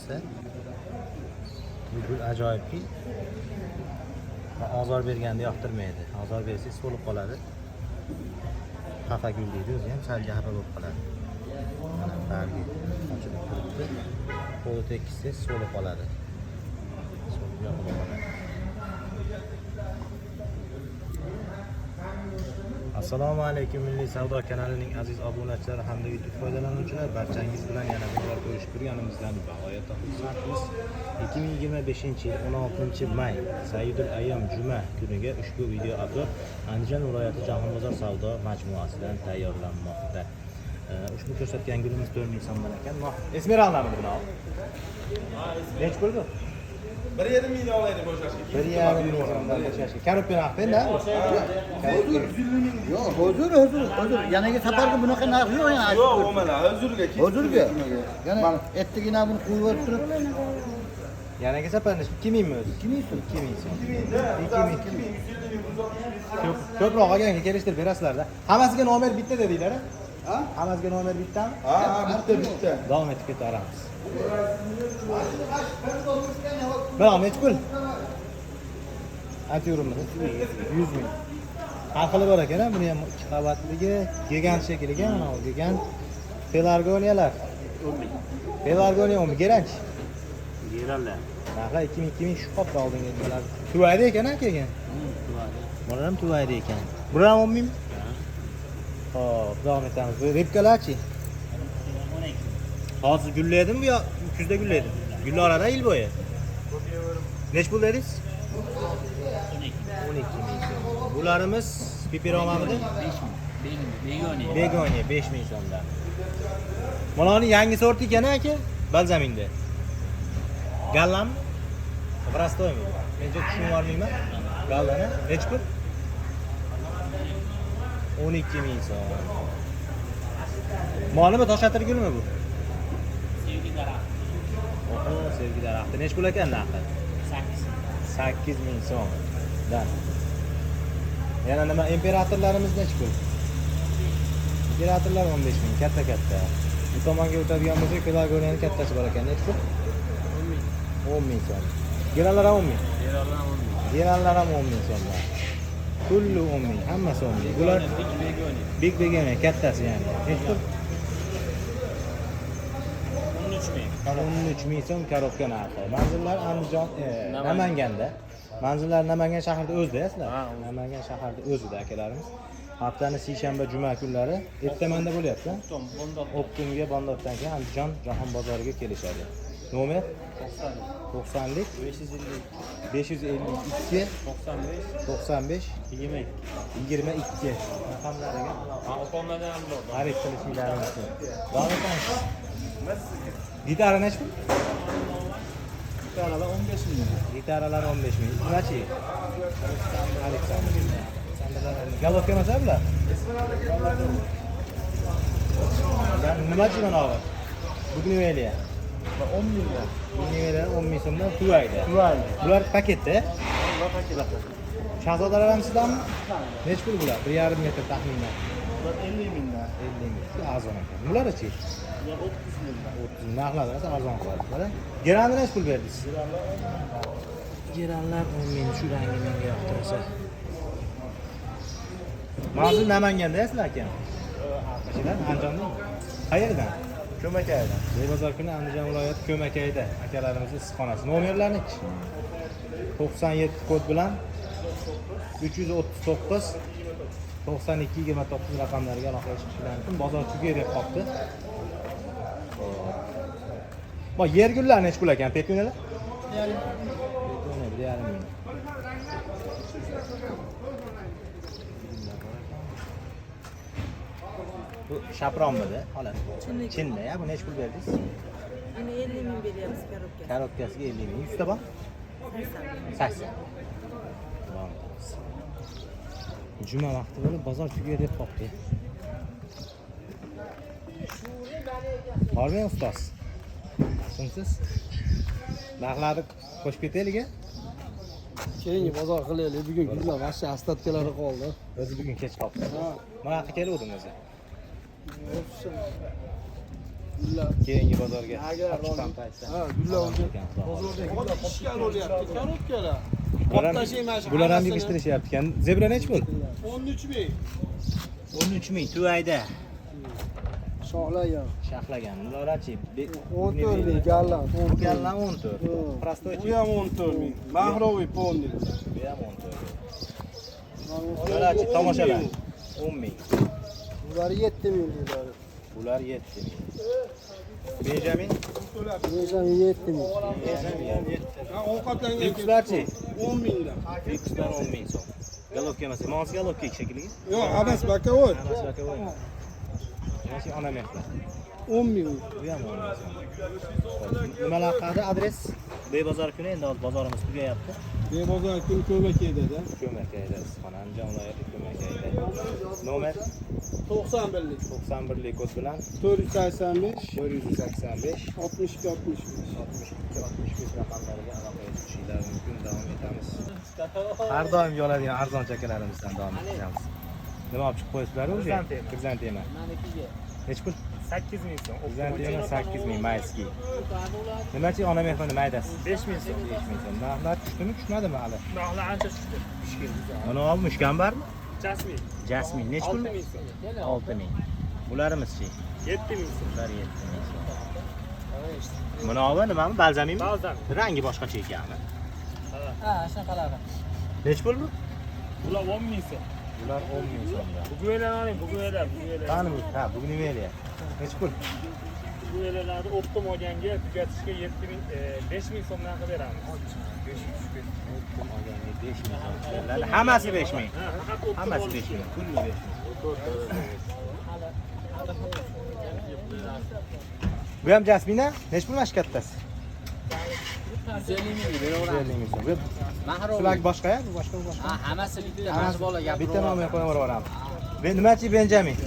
narsa. Bu gul ajoyibki. Ozor berganda yoqtirmaydi. Ozor bersangiz so'lib qoladi. Xafa gul deydi, o'zi ham salga xafa bo'lib qoladi. Mana bargi ochilib turibdi. Qo'li tekkizsangiz so'lib qoladi. So'lib yoqilib qoladi. Assalomu alaykum Milliy savdo kanalining aziz obunachilari hamda YouTube foydalanuvchilari, barchangiz bilan yana bir bor ko'rishib turganimizdan bag'oyatda xursandmiz. 2025-yil 16-may Sayyidul Ayyom juma kuniga ushbu video upload Andijon viloyati Jahonbozor savdo majmuasidan tayyorlanmoqda. Ushbu ko'rsatgan gulimiz 4 ming so'mdan ekan. Esmeraldami buni? Nech pul bu? 1,5 million olaydi bo'shashga. 1,5 million so'mdan bo'shashga. Karobin haqida? Yo'q, huzur. Yanaga safarga bunaqa narx yo'q yana. Yo'q, o'mala, huzurga. Huzurga. Yana etdigina buni qo'yib turib. Yanaga safarni 2 mingmi o'zi? 2 ming so'm. 2 ming so'm. 2 ming, 150 Ko'proq olganga kelishtirib berasizlar-da. Hammasiga nomer bitta dedinglar-a? Ha? Hammasiga nomer bittami? Ha, bitta. Davom etib ketaveramiz. Mana nech pul? Aytayveramiz. 100 ming. Har xili bor ekan, buni ham 2 qavatligi, gigant shekliga, mana bu gigant pelargoniyalar. Pelargoniya mi kerakchi? Gerallar. Narxlar 2000 shu qopda oldinga kelar. Tuvayda ekan-a kelgan. Mana ham tuvayda ekan. Bu ham 10 ming? Xo'p, davom etamiz. Bu repkalarchi? 12. Hozir gullaydimi bu yo kuzda gullaydi? Gullarada yil bo'yi. Nech pul dedingiz? 12 ming so'm. Bularimiz piperomamidi? 5 ming. Begoniya 5 ming so'mdan. Bularning yangi sorti ekan aka, balzaminda. Gallammi? Prostoymi? Menga tushunib olmayman. Gallana nech pul? 12 ming so'm. Molimi toshatirgulmi bu? Sevgi daraxt. Oho, sevgi daraxti. Nech pul ekan narxi? 8 ming so'mdan. Yana nima imperatorlarimiz nech pul? Imperatorlar 15 ming, katta. Bu tomonga o'tadigan bo'lsak, pelargoniyaning kattasi bor ekan. Nech pul? 10 ming so'm. Geranlar ham 10 ming. Geranlar ham 10 ming so'mdan. Kullu 10 ming, hammasi 10 ming. Bular big begoniya kattasi ya'ni. Nech pul? 13 ming so'm korobka narxi. Manzillar Andijon, Namanganda. Manzillar Namangan shahrida o'zida, sizlar. Namangan shahrida o'zida akalarimiz. Haftani seshanba, juma kunlari ertamanda bo'lyapti. Optimga Bondobdan keyin Andijon jahon bozoriga kelishadi. Nomer 90lik 552 95 22 raqamlariga xarid qilishingizni mumkin. Davom etamiz. Gitara nech pul? Gitaralar 15 ming. Gitaralar 15 ming. Ularchi? Galovka emaslar bular? Nimachi mana hozir? Bugun nima 10 ming. Bugun 10 ming so'mdan tuvaydi. Bular paketda? Bular paketlar. Shahzodalar ham sizlarmi? Nech pul bular? 1,5 metr taxminan. Bular 50 mingdan. 50 ming. Arzon ekan. Bular-chi? Bular 30 mingdan. 30 narxlar arzon qiladi. Geranni nech pul berdingiz? Geranlar 10 ming, shu rangi menga yoqtirsa. Manzil Namanganda sizlar ekan. Ashidan Andijondan. Qayerdan? Ko'makaydan. Bozor kuni Andijon viloyati Ko'makayda akalarimizning issiqxonasi. Nomerlarni-chi? 97 kod bilan 339 9229 raqamlariga aloqa qilishingiz mumkin. Bozor tugayi deb qopti. Bu yergullar nech pul ekan? Petunalar? 1,5 ming. Bu shapronmidi? Xolos. Chinda, ya bu nech pul berdingiz? Buni 50 ming beryapmiz korobka. Korobkasiga 50 ming. 100 ta bor? 80. Juma vaqti bo'lib bozor tugay deb qopdi. Bormi ustoz? Kimsiz? Narxlarni qo'shib ketaylik-a? Keyingi bozor qilaylik. Bugun gullar vaqti ostatkalari qoldi. O'zi bugun kech qoldi. Mana haqi keluvdim o'zi. Gullar. Keyingi bozorga Agar chiqqan paytda. Ha, gullar o'zi bozorda gullar ishgal bo'lyapti. Korobkalar. Bular ham yig'ishtirishyapti ekan. Zebra nechi pul? 13 ming. 13 ming Tuvayda. Shohlagan. Shaxlagan. Bularchi 14 ming gallan. gallan 14. Prostoy Bu ham 14 ming. Mahroviy ponni. Bu ham 14. Bularchi tomoshalar 10 ming. Bular 7 ming deyiladi. Bular 7 ming. Benjamin Necham 7 ming. Ha, ovqatlangan Fikslarchi 10 mingdan. Fikslar 10 ming so'm. Galovka emas, mons galovka shekilli. Yo'q, abas bakovod. Hammasi aka o'yin. Yoki ona mehlar. 10 ming. Bu ham 10 ming so'm. Nimalar qiladi adres? Bebozor kuni endi hozir bozorimiz tugayapti. Bebozor kun Ko'makayda. Ko'makayda, Isfana, Andijon viloyati Ko'makayda. Nomer 91 lik. 91 lik kod bilan 485 485 62 65. 62 raqamlariga aloqa qilishinglar mumkin. Davom etamiz. Har doim yoladigan arzon chakalarimizdan davom etamiz. Nima olib chiqib qo'yibsizlar o'zi? Krizantema. Manikiga Nechi pul? 8 ming so'm. Krizantema 8 ming mayskiy. Nimachi ona mehmoni maydasi? 5 ming so'm. 5 ming so'm. Narxlar tushdimi, tushmadimi hali? Narxlar ancha tushdi. Mana olib mushkan barmi? Jasmin. Jasmin nechi pul? 6 ming so'm. 6 ming. Bularimiz-chi? 7 ming so'm. Bular 7 ming so'm. Mana olib nimami? Balzamimi? Balzam. Rangi boshqacha ekanmi? Ha, shunaqalar. Nechi pul bu? Bular 10 ming so'm. Bular 10 ming so'mda. Buguelar oling, buguelar. Qani bu? Ha, bugun nima elyapti? Nechi pul? Buguelarni optim olganga tugatishga 7 ming, 5 ming so'mdan qilib beramiz. 5 ming so'm. Hammasi 5 ming. Ha, faqat optim Hammasi olish 5 ming. kerak. Kulli 5 ming. Bu ham jasmina? Nechi pul mana kattasi? 150 ming beraveramiz. 50 ming so'm. Mahroviy. Sizlar boshqa-ya? Bu boshqa bu boshqa. Ha, hammasi bitta. Mana bola gapirib. Bitta nomer qo'yib yuboramiz. Nimachi Benjamin?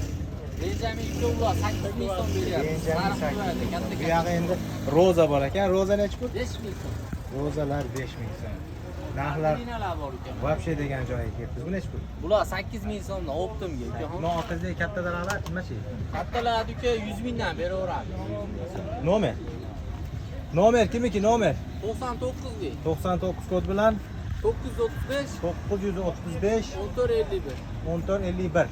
Benjamin ikkovlar 8 ming so'm beryapti. Benjamin Sariq 8 to'yadi, katta Bu katta. yog'i endi roza bor ekan. Roza nechi pul? 5 ming so'm. Rozalar 5 ming so'm. Narxlar Binalar bor ekan. voобще degan joyga kelibmiz. Bu nechi pul? Bular 8 ming so'mdan optimga uka. Bu orqadagi katta daraxtlar nimachi? Kattalar uka 100 mingdan beraveradi. Nomer. Nomer kimiki nomer? 99 lik. 99 kod bilan 935 935 1451. 1451.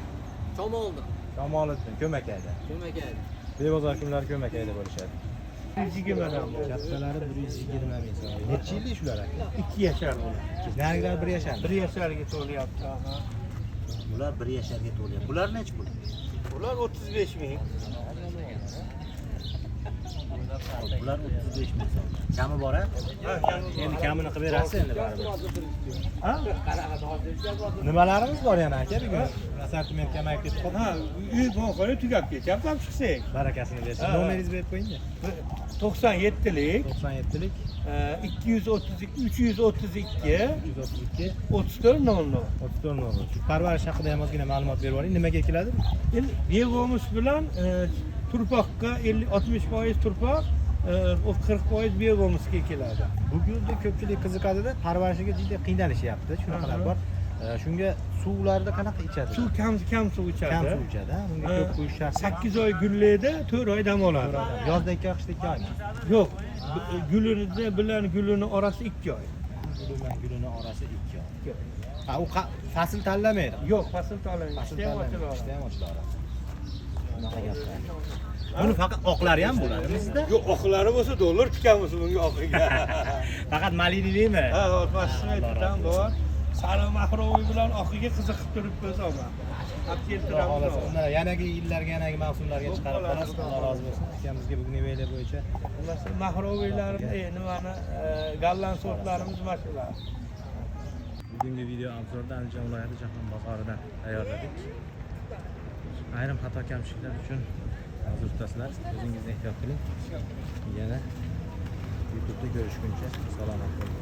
Kamoldan. Kamoliddin Ko'makayda. Ko'makayda. Bebozor kimlar Ko'makayda bo'lishadi. 120 dan. Kattalari 120 ming so'm. Necha yillik shular aka? 2 yashar bo'ladi. Narigilar 1 yashar. 1 yasharga to'layapti. Bular 1 yasharga to'layapti. Bular nechi pul? Ular 35 ming. Bular 35 ming so'm. Kami bor-a? Endi kamini qilib berasiz endi baribir. Ha? Nimalarimiz bor yana aka bugun? Assortiment kamayib ketib qoldi. Ha, uy boqani tugab ketyapti, ham chiqsak. Barakasini bersin. Nomeringizni berib qo'ying-da. 97 lik 97 lik 232 332 332 34 00. 34 nol. Parvarish haqida ham ozgina ma'lumot berib yuboring. Nimaga keladi? Endi bego'miz bilan turpoqqa 50-60% turpoq, o 40% bego'mizga keladi. Bugungi ko'pchilik qiziqadida parvarishiga juda qiynalishyapti. Shunaqalar bor. Shunga suvlarda qanaqa ichadi? Suv kam suv ichadi. Kam suv ichadi. Bunga ko'p quyish shart. 8 oy gullaydi, 4 oy dam oladi. Yozda 2 oy, qishda 2 oymi? Yo'q, gulini bilan gulini orasi 2 oy. Guli bilan gulini orasi 2 oy. Ha, u fasl tanlamaydi. Yo'q, fasl tanlamaydi. Fasl Ishda ham tanlamaydi. ochiladi. Ishda ham ochiladi. Bunaqa gaplar. Buni faqat oqlari ham bo'ladimi sizda? Yo'q, oqlari bo'lsa dollar tikamiz bunga oqiga. Faqat malinilimi? Ha, fasmetdan bor. Sariq mahroviy bilan oqiga qiziqib turibmiz ama. Xolos, yanagi yillarga, yanagi mavsumlarga chiqarib qolasiz. Alloh rozi bo'lsin. Akamizga bugun evaylar bo'yicha mahroviylarimiz, nimani gallan sortlarimiz mana shular. bugungi video obzorda Andijon viloyati Jahon bozoridan tayyorladik. Ayrim xato kamchiliklar uchun ma'zur tutasizlar. O'zingizni ehtiyot qiling. Yana YouTube'da ko'rishguncha salomat bo'ling.